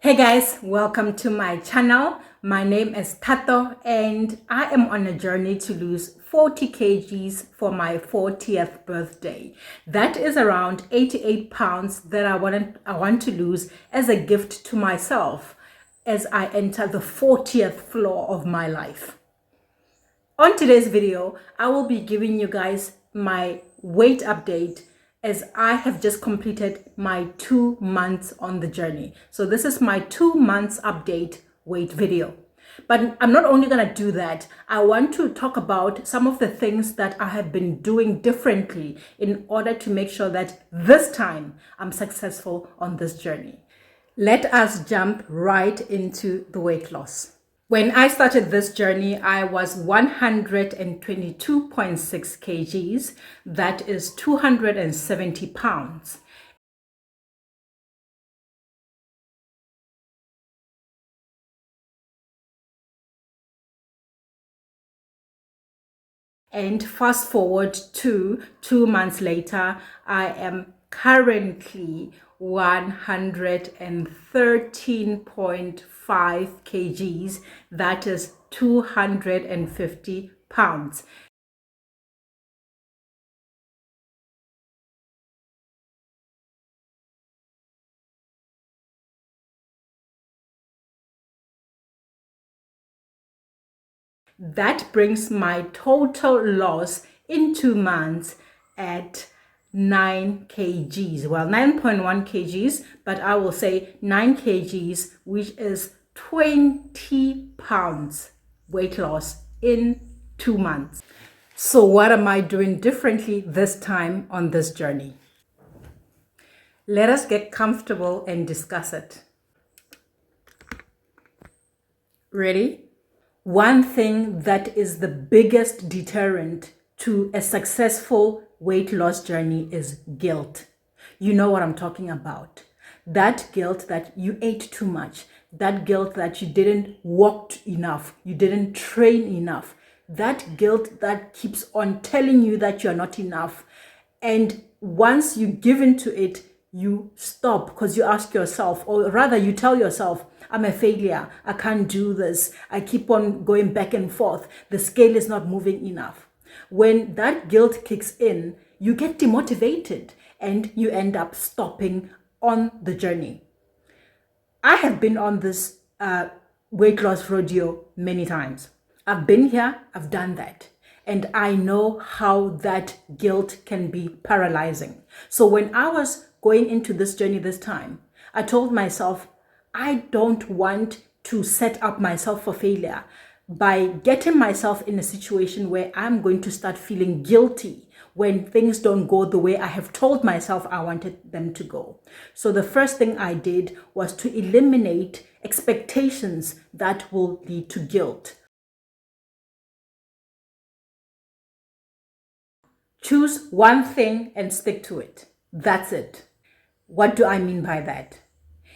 Hey guys, welcome to my channel. My name is Tato and I am on a journey to lose 40 kgs for my 40th birthday. That is around 88 pounds that I want to lose as a gift to myself as I enter the 40th floor of my life. On today's video, I will be giving you guys my weight update as I have just completed my 2 months on the journey. So this is my 2 months update weight video. But I'm not only going to do that, I want to talk about some of the things that I have been doing differently in order to make sure that this time I'm successful on this journey. Let us jump right into the weight loss. When I started this journey, I was 122.6 kgs. That is 270 pounds. And fast forward to 2 months later, I am currently 113.5 kgs. That is 250 pounds. That brings my total loss in 2 months at 9 kgs. Well, 9.1 kgs, but I will say 9 kgs, which is 20 pounds weight loss in 2 months. So what am I doing differently this time on this journey? Let us get comfortable and discuss it. Ready? One thing that is the biggest deterrent to a successful weight loss journey is guilt. You know what I'm talking about. That guilt that you ate too much, that guilt that you didn't walk enough, you didn't train enough, that guilt that keeps on telling you that you're not enough. And once you give into it, you stop because you ask yourself, or rather you tell yourself, I'm a failure. I can't do this. I keep on going back and forth. The scale is not moving enough. When that guilt kicks in, you get demotivated and you end up stopping on the journey. I have been on this weight loss rodeo many times. I've been here, I've done that. And I know how that guilt can be paralyzing. So when I was going into this journey this time, I told myself, I don't want to set up myself for failure by getting myself in a situation where I'm going to start feeling guilty when things don't go the way I have told myself I wanted them to go. So the first thing I did was to eliminate expectations that will lead to guilt. Choose one thing and stick to it. That's it. What do I mean by that?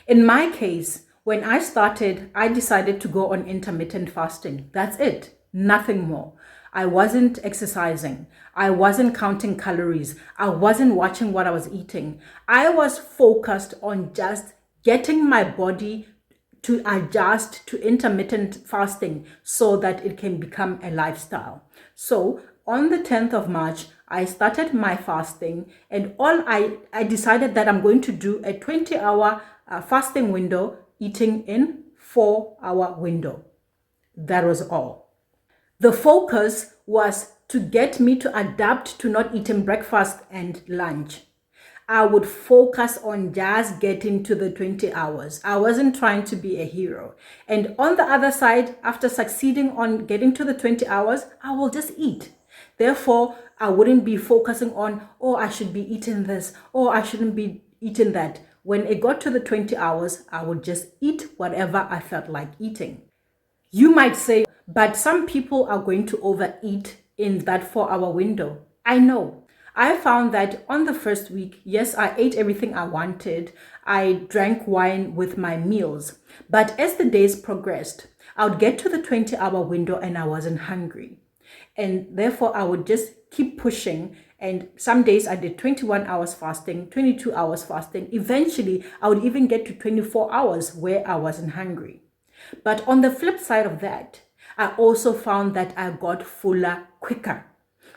In my case, when I started, I decided to go on intermittent fasting. That's it. Nothing more. I wasn't exercising. I wasn't counting calories. I wasn't watching what I was eating. I was focused on just getting my body to adjust to intermittent fasting so that it can become a lifestyle. So on the 10th of March, I started my fasting, and I decided that I'm going to do a 20-hour fasting window, eating in 4-hour window. That was all. The focus was to get me to adapt to not eating breakfast and lunch. I would focus on just getting to the 20 hours. I wasn't trying to be a hero. And on the other side, after succeeding on getting to the 20 hours, I will just eat. Therefore, I wouldn't be focusing on, oh, I should be eating this, or I shouldn't be eating that. When it got to the 20 hours, I would just eat whatever I felt like eating. You might say, but some people are going to overeat in that 4-hour window. I know. I found that on the first week, yes, I ate everything I wanted. I drank wine with my meals. But as the days progressed, I would get to the 20-hour window and I wasn't hungry. And therefore, I would just keep pushing And some days I did 21 hours fasting, 22 hours fasting. Eventually, I would even get to 24 hours where I wasn't hungry. But on the flip side of that, I also found that I got fuller quicker.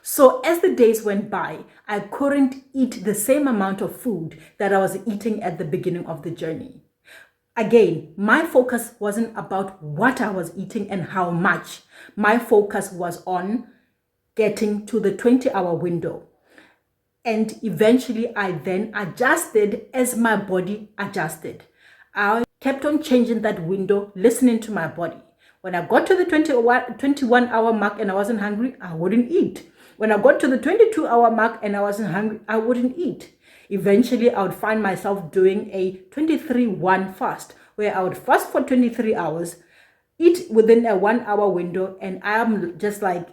So as the days went by, I couldn't eat the same amount of food that I was eating at the beginning of the journey. Again, my focus wasn't about what I was eating and how much. My focus was on getting to the 20-hour window. And eventually I then adjusted as my body adjusted. I kept on changing that window, listening to my body. When I got to the 21-hour mark and I wasn't hungry, I wouldn't eat. When I got to the 22-hour mark and I wasn't hungry, I wouldn't eat. Eventually, I would find myself doing a 23-1 fast, where I would fast for 23 hours, eat within a 1-hour window, and I'm just like,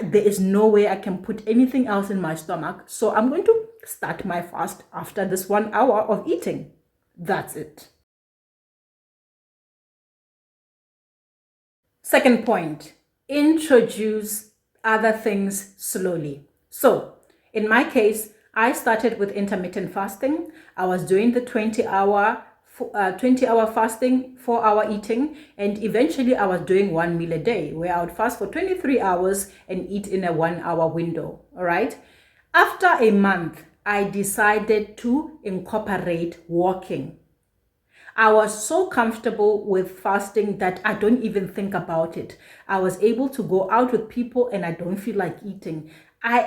there is no way I can put anything else in my stomach. So I'm going to start my fast after this 1 hour of eating. That's it. Second point, introduce other things slowly. So in my case, I started with intermittent fasting. I was doing the 20-hour fasting, 4-hour eating, and eventually I was doing 1 meal a day where I would fast for 23 hours and eat in a 1-hour window. All right. After a month, I decided to incorporate walking. I was so comfortable with fasting that I don't even think about it. I was able to go out with people and I don't feel like eating. I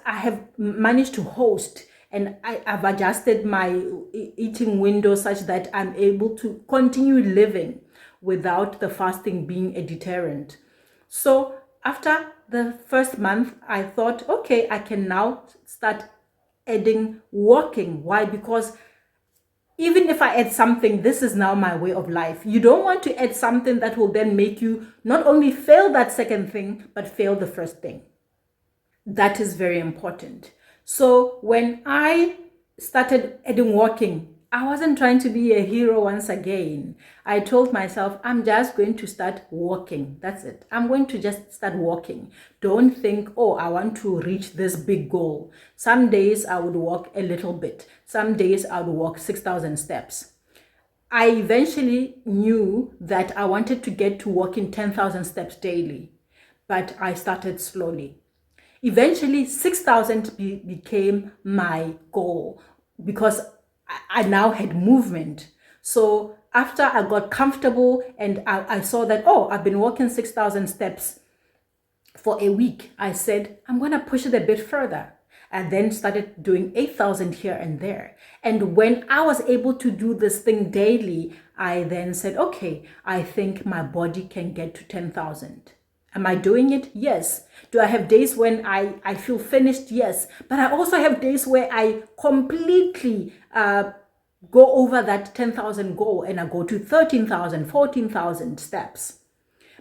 have managed to host, and I've adjusted my eating window such that I'm able to continue living without the fasting being a deterrent. So after the first month, I thought, okay, I can now start adding walking. Why? Because even if I add something, this is now my way of life. You don't want to add something that will then make you not only fail that second thing, but fail the first thing. That is very important. So when I started adding walking, I wasn't trying to be a hero once again. I told myself, I'm just going to start walking. That's it. I'm going to just start walking. Don't think, oh, I want to reach this big goal. Some days I would walk a little bit. Some days I would walk 6,000 steps. I eventually knew that I wanted to get to walking 10,000 steps daily, but I started slowly. Eventually, 6,000 became my goal because I now had movement. So after I got comfortable and I saw that, oh, I've been walking 6,000 steps for a week, I said, I'm going to push it a bit further. And then started doing 8,000 here and there. And when I was able to do this thing daily, I then said, okay, I think my body can get to 10,000. Am I doing it? Yes. Do I have days when I feel finished? Yes. But I also have days where I completely go over that 10,000 goal and I go to 13,000, 14,000 steps.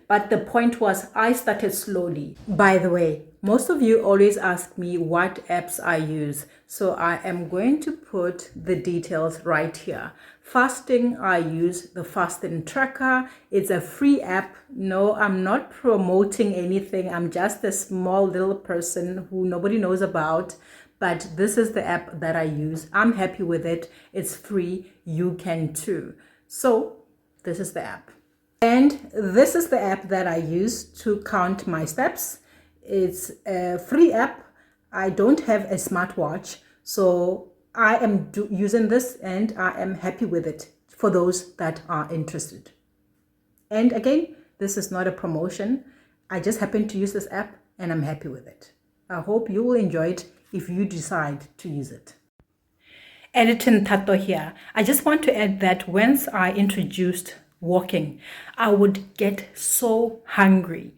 But the point was I started slowly. By the way, most of you always ask me what apps I use. So I am going to put the details right here. Fasting, I use the fasting tracker. It's a free app. No, I'm not promoting anything. I'm just a small little person who nobody knows about. But this is the app that I use. I'm happy with it. It's free. You can too. So this is the app. And this is the app that I use to count my steps. It's a free app. I don't have a smartwatch, so I am using this and I am happy with it for those that are interested. And again, this is not a promotion. I just happen to use this app and I'm happy with it. I hope you will enjoy it if you decide to use it. Editing Tato here. I just want to add that once I introduced walking, I would get so hungry.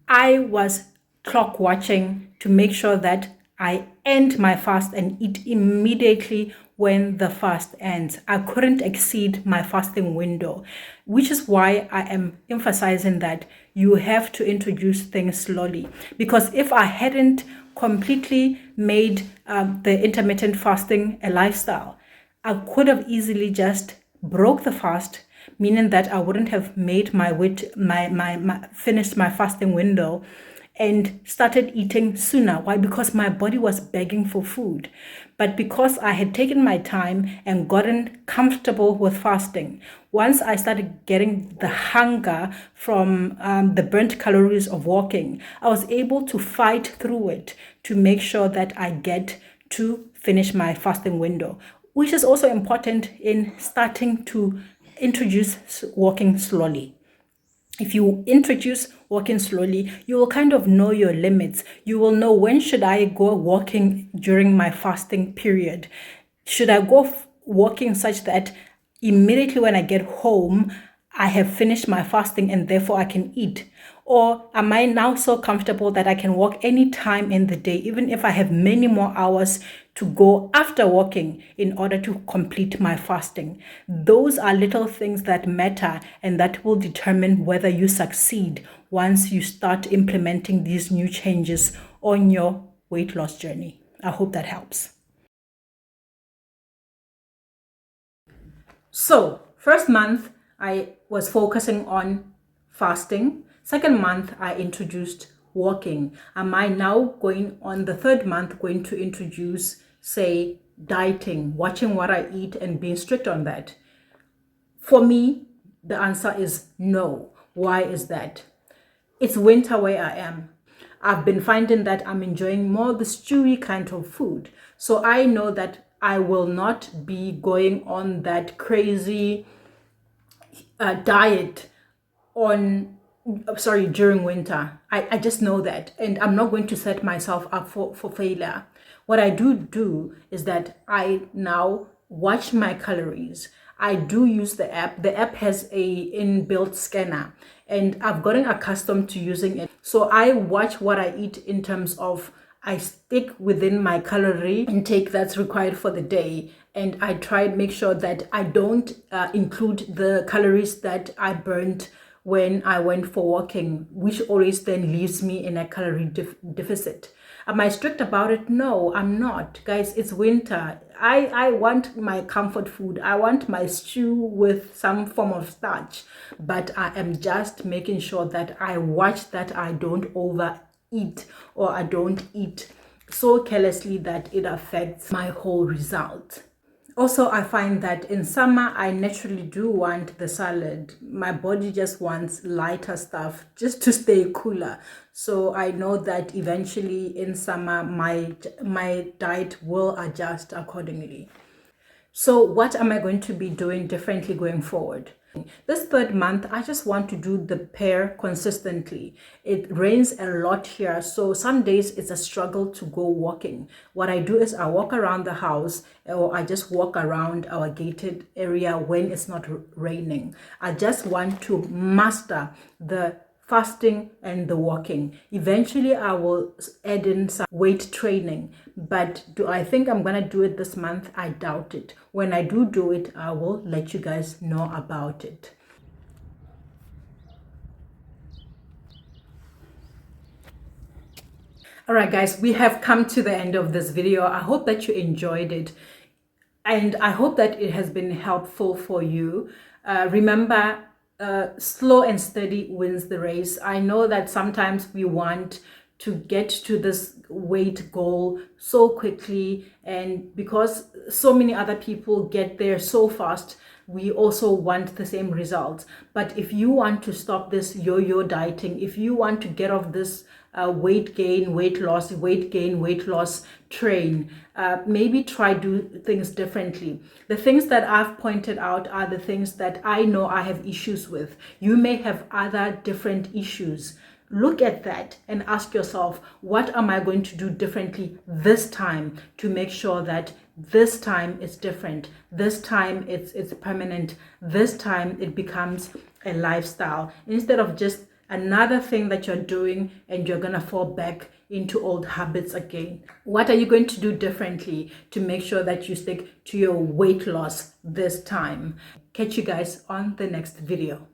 I was clock watching to make sure that I end my fast and eat immediately when the fast ends. I couldn't exceed my fasting window, which is why I am emphasizing that you have to introduce things slowly. Because if I hadn't completely made the intermittent fasting a lifestyle, I could have easily just broke the fast, meaning that I wouldn't have made finished my fasting window, and started eating sooner. Why? Because my body was begging for food. But because I had taken my time and gotten comfortable with fasting, once I started getting the hunger from the burnt calories of walking, I was able to fight through it to make sure that I get to finish my fasting window, which is also important in starting to introduce walking slowly. If you introduce walking slowly, you will kind of know your limits. You will know, when should I go walking during my fasting period? Should I go walking such that immediately when I get home, I have finished my fasting and therefore I can eat? Or am I now so comfortable that I can walk any time in the day, even if I have many more hours to go after walking in order to complete my fasting? Those are little things that matter, and that will determine whether you succeed once you start implementing these new changes on your weight loss journey. I hope that helps. So, first month, I was focusing on fasting. Second month, I introduced walking. Am I now going on the third month going to introduce, say, dieting, watching what I eat and being strict on that? For me, the answer is no. Why is that? It's winter where I am. I've been finding that I'm enjoying more the stewy kind of food. So I know that I will not be going on that crazy diet during winter. I just know that, and I'm not going to set myself up for failure. What I do is that I now watch my calories. I do use the app. The app has a inbuilt scanner, and I've gotten accustomed to using it. So I watch what I eat in terms of, I stick within my calorie intake that's required for the day, and I try to make sure that I don't include the calories that I burned when I went for walking, which always then leaves me in a calorie deficit. Am I strict about it? No, I'm not. Guys, it's winter. I want my comfort food. I want my stew with some form of starch, but I am just making sure that I watch that I don't overeat, or I don't eat so carelessly that it affects my whole result. Also, I find that in summer, I naturally do want the salad. My body just wants lighter stuff just to stay cooler. So I know that eventually in summer, my diet will adjust accordingly. So what am I going to be doing differently going forward? This third month, I just want to do the pair consistently. It rains a lot here, so some days it's a struggle to go walking. What I do is I walk around the house, or I just walk around our gated area when it's not raining. I just want to master the fasting and the walking. Eventually, I will add in some weight training. But do I think I'm going to do it this month? I doubt it. When I do it, I will let you guys know about it. All right, guys, we have come to the end of this video. I hope that you enjoyed it, and I hope that it has been helpful for you. Remember, slow and steady wins the race. I know that sometimes we want to get to this weight goal so quickly, and because so many other people get there so fast, we also want the same results. But if you want to stop this yo-yo dieting, if you want to get off this weight gain, weight loss train, maybe try do things differently. The things that I've pointed out are the things that I know I have issues with. You may have other different issues. Look at that and ask yourself, what am I going to do differently this time to make sure that this time it's different, this time it's permanent, this time it becomes a lifestyle, instead of just another thing that you're doing and you're gonna fall back into old habits again. What are you going to do differently to make sure that you stick to your weight loss this time? Catch you guys on the next video.